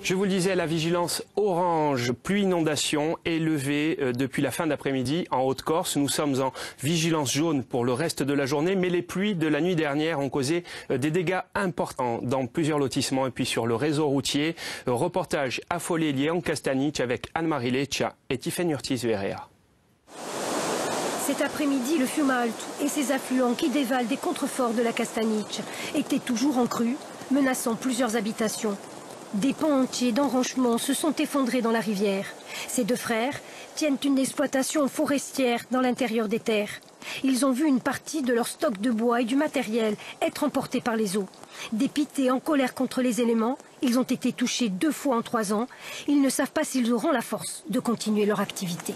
Je vous le disais, la vigilance orange pluie inondation est levée depuis la fin d'après-midi en Haute-Corse. Nous sommes en vigilance jaune pour le reste de la journée, mais les pluies de la nuit dernière ont causé des dégâts importants dans plusieurs lotissements et puis sur le réseau routier. Reportage affolé lié en Castaniche avec Anne-Marie Leccia et Tiffaine Urtiz-Verrea. Cet après-midi, le Fium'Alto et ses affluents qui dévalent des contreforts de la Castaniche étaient toujours en crue, menaçant plusieurs habitations. Des pans entiers d'enrochements se sont effondrés dans la rivière. Ces deux frères tiennent une exploitation forestière dans l'intérieur des terres. Ils ont vu une partie de leur stock de bois et du matériel être emportés par les eaux. Dépités, en colère contre les éléments, ils ont été touchés 2 fois en 3 ans. Ils ne savent pas s'ils auront la force de continuer leur activité.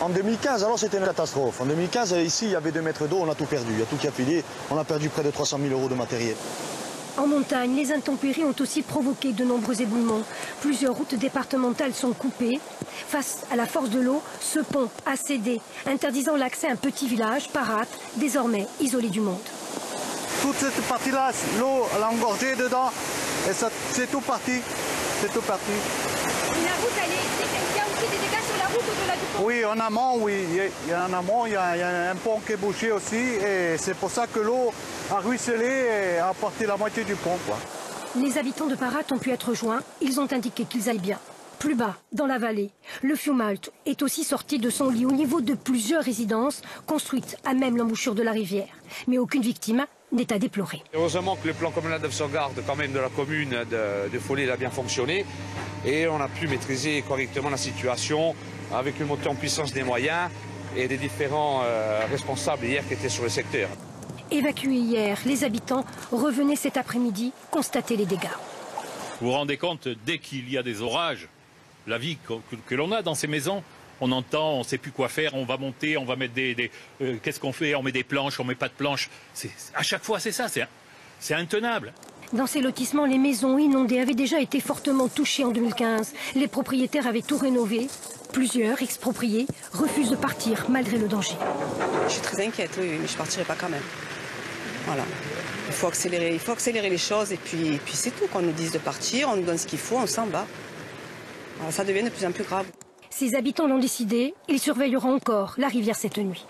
En 2015, alors c'était une catastrophe. En 2015, ici, il y avait 2 mètres d'eau, on a tout perdu. Il y a tout qui a filé. On a perdu près de 300 000 € de matériel. En montagne, les intempéries ont aussi provoqué de nombreux éboulements. Plusieurs routes départementales sont coupées. Face à la force de l'eau, ce pont a cédé, interdisant l'accès à un petit village, Parat, désormais isolé du monde. Toute cette partie-là, l'eau elle a engorgé dedans et c'est tout parti. C'est tout parti. Et la route, il y a aussi des dégâts sur la route au-delà du pont? Oui, en amont, oui. Il y a en amont, il y a un pont qui est bouché aussi et c'est pour ça que l'eau a ruisselé et a porté la moitié du pont, quoi. Les habitants de Parat ont pu être joints. Ils ont indiqué qu'ils aillent bien. Plus bas, dans la vallée, le Fium'Alto est aussi sorti de son lit au niveau de plusieurs résidences construites à même l'embouchure de la rivière. Mais aucune victime n'est à déplorer. Heureusement que le plan communal de sauvegarde quand même de la commune de Follet a bien fonctionné et on a pu maîtriser correctement la situation avec une montée en puissance des moyens et des différents responsables hier qui étaient sur le secteur. Évacués hier, les habitants revenaient cet après-midi constater les dégâts. Vous vous rendez compte, dès qu'il y a des orages, la vie que l'on a dans ces maisons, on entend, on ne sait plus quoi faire, on va monter, on va mettre qu'est-ce qu'on fait? On met des planches, on ne met pas de planches. À chaque fois, c'est ça, c'est intenable. Dans ces lotissements, les maisons inondées avaient déjà été fortement touchées en 2015. Les propriétaires avaient tout rénové. Plusieurs expropriés refusent de partir malgré le danger. Je suis très inquiète, oui, mais je ne partirai pas quand même. Voilà. Il faut accélérer les choses et puis c'est tout. Qu'on nous dise de partir, on nous donne ce qu'il faut, on s'en va. Alors, ça devient de plus en plus grave. Ces habitants l'ont décidé, ils surveilleront encore la rivière cette nuit.